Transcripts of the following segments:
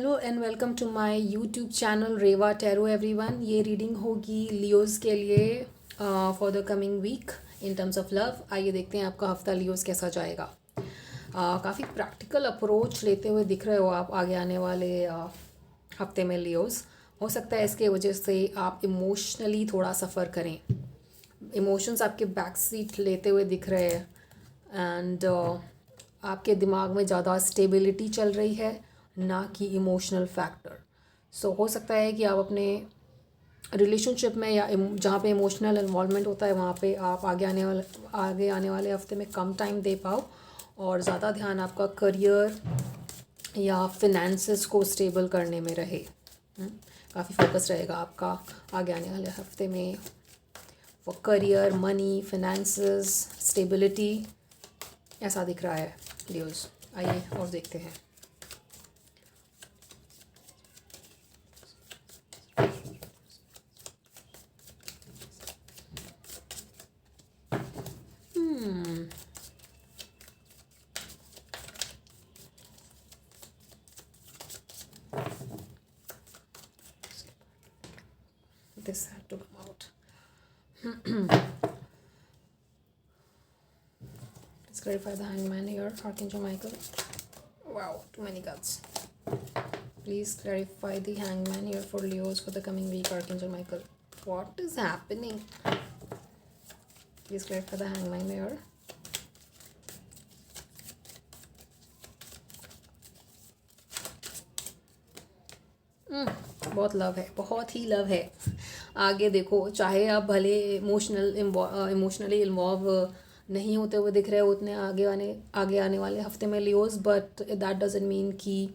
Hello and welcome to my YouTube channel Reva tarot everyone. ये reading होगी Leos के लिए for the coming week in terms of love. आइए देखते हैं आपका हफ्ता लियोज़ कैसा जाएगा। काफ़ी प्रैक्टिकल अप्रोच लेते हुए दिख रहे हो आप आगे आने वाले हफ्ते में लियोज़। हो सकता है इसके वजह से आप इमोशनली थोड़ा सफ़र करें। इमोशंस आपके बैक सीट लेते हुए दिख रहे हैं एंड आपके दिमाग में ज़्यादा स्टेबिलिटी चल रही है ना कि इमोशनल फैक्टर। सो हो सकता है कि आप अपने रिलेशनशिप में या जहाँ पे इमोशनल इन्वॉल्वमेंट होता है वहाँ पे आप आगे आने वाले हफ्ते में कम टाइम दे पाओ और ज़्यादा ध्यान आपका करियर या फिनेंसेस को स्टेबल करने में रहे। काफ़ी फोकस रहेगा आपका आगे आने वाले हफ्ते में for career, money, finances, stability, ऐसा दिख रहा है लियोज़। आइए और देखते हैं। This had to come out. Let's clarify the hangman here. Archangel Michael. Wow, too many cards. Please clarify the hangman here for Leos for the coming week. Archangel Michael. What is happening? Please clarify the hangman here. बहुत love है, बहुत ही love है। आगे देखो, चाहे आप भले emotionally involve नहीं होते हुए दिख रहे हो उतने आगे आने वाले हफ्ते में Leos, but that doesn't mean कि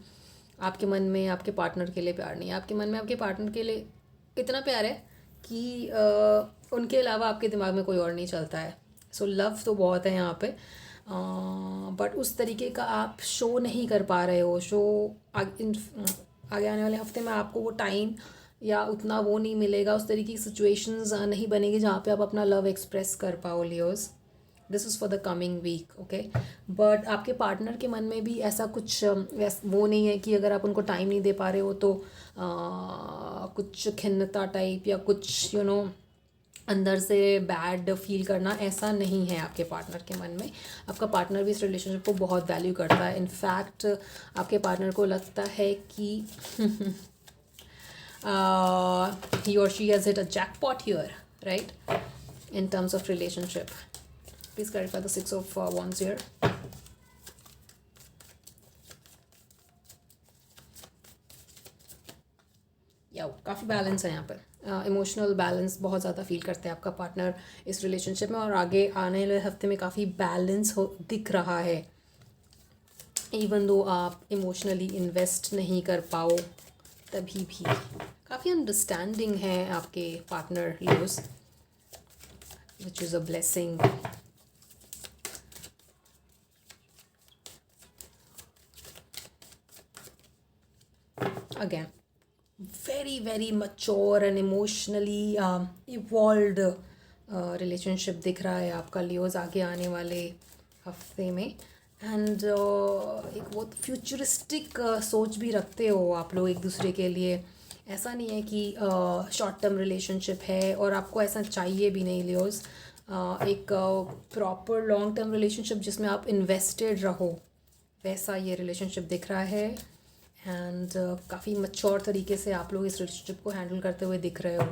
आपके मन में आपके पार्टनर के लिए प्यार नहीं है। आपके मन में आपके पार्टनर के लिए इतना प्यार है कि उनके अलावा आपके दिमाग में कोई और नहीं चलता है। सो लव तो बहुत है यहाँ पे, बट उस तरीके का आप शो नहीं कर पा रहे हो। आगे आने वाले हफ्ते में आपको वो टाइम या उतना वो नहीं मिलेगा, उस तरीके की सिचुएशंस नहीं बनेगी जहाँ पे आप अपना लव एक्सप्रेस कर पाओ Leos. This is for the coming week, okay. But आपके पार्टनर के मन में भी ऐसा कुछ वो नहीं है कि अगर आप उनको टाइम नहीं दे पा रहे हो तो कुछ खिन्नता टाइप या कुछ अंदर से बैड फील करना, ऐसा नहीं है आपके पार्टनर के मन में। आपका पार्टनर भी इस रिलेशनशिप को बहुत वैल्यू करता है। इनफैक्ट आपके पार्टनर को लगता है कि he or she has hit a jackpot here, right, in terms of relationship. Please clarify the Six of Wands here. या काफ़ी बैलेंस है यहाँ पर। इमोशनल बैलेंस बहुत ज़्यादा फील करते हैं आपका पार्टनर इस रिलेशनशिप में, और आगे आने वाले हफ्ते में काफ़ी बैलेंस दिख रहा है। इवन दो आप इमोशनली इन्वेस्ट नहीं कर पाओ तभी भी काफ़ी अंडरस्टैंडिंग है आपके partner Leos, which is a blessing. Again very very mature and emotionally evolved relationship दिख रहा है आपका लियोज आगे आने वाले हफ्ते में। एंड एक बहुत फ्यूचरिस्टिक सोच भी रखते हो आप लोग एक दूसरे के लिए। ऐसा नहीं है कि शॉर्ट टर्म रिलेशनशिप है और आपको ऐसा चाहिए भी नहीं लियोज। एक प्रॉपर लॉन्ग टर्म रिलेशनशिप जिसमें आप इन्वेस्टेड रहो, वैसा ये रिलेशनशिप दिख रहा है। एंड काफ़ी मच्योर तरीके से आप लोग इस रिलेशनशिप को हैंडल करते हुए दिख रहे हो।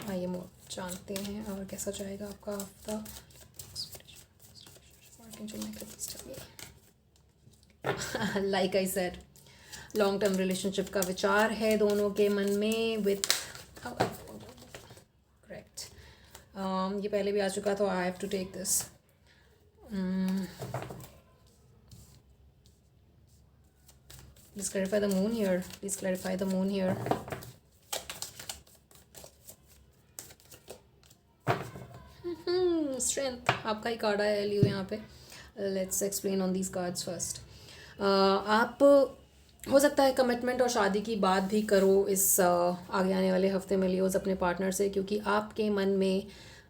आइए जानते हैं और कैसा जाएगा आपका हफ्ता। Like I said, long term relationship का विचार है दोनों के मन में विथ करेक्ट। ये पहले भी आ चुका तो I have to take this. Please clarify the moon here. Please clarify the moon here. Strength आपका ही कार्ड आया लियो यहाँ पे। Let's explain on these cards first. आप हो सकता है कमिटमेंट और शादी की बात भी करो इस आगे आने वाले हफ्ते में लियोज अपने पार्टनर से, क्योंकि आपके मन में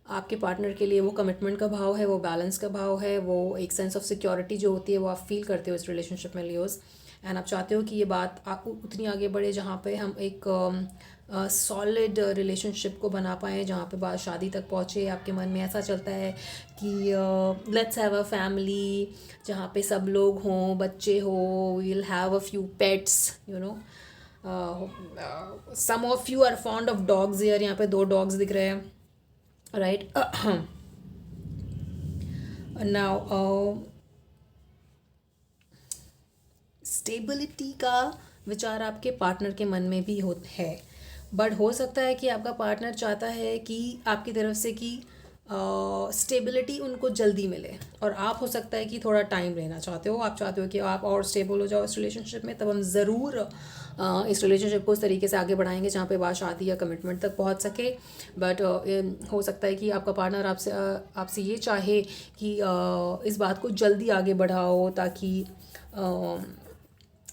आपके पार्टनर के लिए वो कमिटमेंट का भाव है, वो बैलेंस का भाव है, वो एक सेंस ऑफ सिक्योरिटी जो होती है वो आप फील करते हो इस रिलेशनशिप में लियोज़। एंड आप चाहते हो कि ये बात उतनी आगे बढ़े जहाँ पे हम एक सॉलिड रिलेशनशिप को बना पाएँ, जहाँ पे बात शादी तक पहुँचे। आपके मन में ऐसा चलता है कि लेट्स हैव अ फैमिली जहाँ पे सब लोग हों, बच्चे हो, we'll have a few pets, you know. Some of you are fond of dogs here, यहाँ पे 2 डॉग्स दिख रहे हैं, राइट। नाउ स्टेबिलिटी का विचार आपके पार्टनर के मन में भी है, बट हो सकता है कि आपका पार्टनर चाहता है कि आपकी तरफ से कि स्टेबिलिटी उनको जल्दी मिले, और आप हो सकता है कि थोड़ा टाइम लेना चाहते हो। आप चाहते हो कि आप और स्टेबल हो जाओ इस रिलेशनशिप में, तब हम ज़रूर इस रिलेशनशिप को उस तरीके से आगे बढ़ाएंगे जहाँ पे बात शादी या कमिटमेंट तक पहुँच सके। बट हो सकता है कि आपका पार्टनर आपसे ये चाहे कि इस बात को जल्दी आगे बढ़ाओ ताकि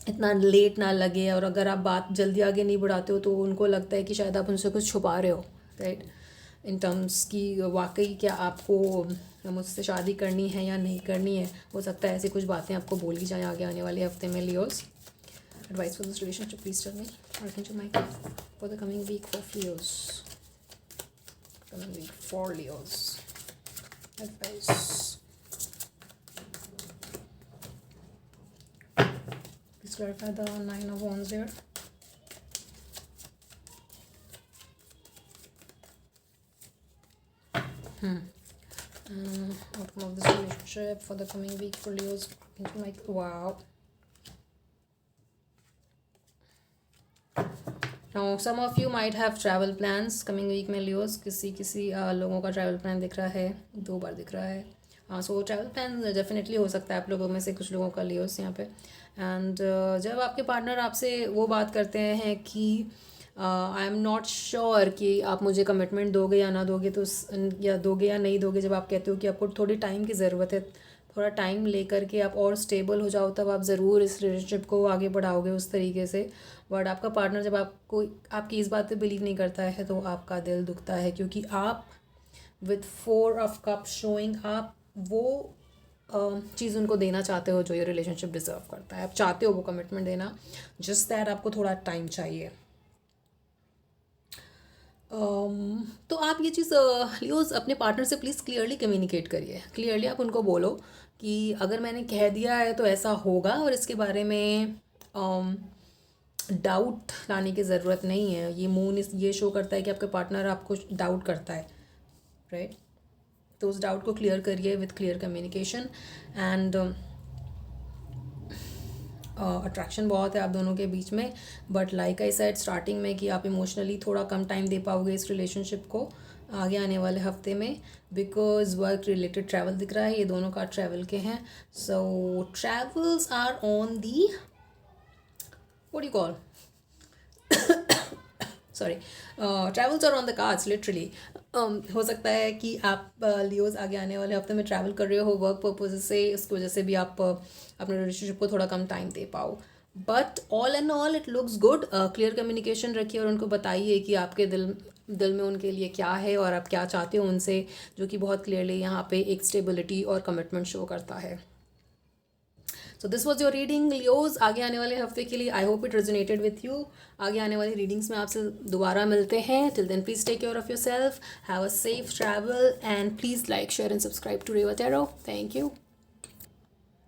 इतना लेट ना लगे, और अगर आप बात जल्दी आगे नहीं बढ़ाते हो तो उनको लगता है कि शायद आप उनसे कुछ छुपा रहे हो, राइट, इन टर्म्स की वाकई क्या आपको मुझसे शादी करनी है या नहीं करनी है। हो सकता है ऐसी कुछ बातें आपको बोली जाए आगे आने वाले हफ्ते में Leos. Advice for this relationship please tell me for the coming week for Leos, coming week for Leos, advice. Please clarify the 9 of Wands here. Outcome of this relationship for the coming week for Leo's. Like, wow. Now, some of you might have travel plans coming week में Leo's. किसी लोगों का travel plan दिख रहा है, 2 बार दिख रहा है। हाँ, सो ट्रैवल प्लान डेफिनेटली हो सकता है आप लोगों में से कुछ लोगों का लियोस यहाँ पे। एंड जब आपके पार्टनर आपसे वो बात करते हैं कि आई एम नॉट श्योर कि आप मुझे कमिटमेंट दोगे या ना दोगे, तो या दोगे या नहीं दोगे, जब आप कहते हो कि आपको थोड़ी टाइम की ज़रूरत है, थोड़ा टाइम लेकर के आप और स्टेबल हो जाओ, तब आप ज़रूर इस रिलेशनशिप को आगे बढ़ाओगे उस तरीके से। बट आपका पार्टनर जब आपकी इस बात पे बिलीव नहीं करता है तो आपका दिल दुखता है, क्योंकि आप विथ 4 ऑफ कप शोइंग आप वो चीज़ उनको देना चाहते हो जो ये रिलेशनशिप डिज़र्व करता है। आप चाहते हो वो कमिटमेंट देना, जस्ट दैट आपको थोड़ा टाइम चाहिए। तो आप ये चीज़ लियोज अपने पार्टनर से प्लीज़ क्लियरली कम्युनिकेट करिए। क्लियरली आप उनको बोलो कि अगर मैंने कह दिया है तो ऐसा होगा, और इसके बारे में डाउट लाने की ज़रूरत नहीं है। ये मून ये शो करता है कि आपका पार्टनर आपको डाउट करता है, राइट। तो उस डाउट को क्लियर करिए with clear communication. And attraction बहुत है आप दोनों के बीच में, but like I said starting में कि आप इमोशनली थोड़ा कम टाइम दे पाओगे इस रिलेशनशिप को आगे आने वाले हफ्ते में, बिकॉज वर्क रिलेटेड ट्रैवल दिख रहा है, ये दोनों का ट्रैवल के हैं। So travels are on the what you call sorry travels are on the cards literally. हो सकता है कि आप लियोज आगे आने वाले हफ्ते में ट्रैवल कर रहे हो वर्क पर्पज से, उसकी वजह से भी आप अपने रिलेशनशिप को थोड़ा कम टाइम दे पाओ। But all and all it looks good. Clear communication रखिए और उनको बताइए कि आपके दिल में उनके लिए क्या है और आप क्या चाहते हो उनसे, जो कि बहुत क्लियरली यहाँ पे एक स्टेबिलिटी और कमिटमेंट शो करता है। So this was your reading Leos आगे आने वाले हफ्ते के लिए। I hope it resonated with you. आगे आने वाली रीडिंग्स में आपसे दोबारा मिलते हैं। Till then please take care of yourself, have a safe travel, and please like, share and subscribe to Reva tarot. Thank you.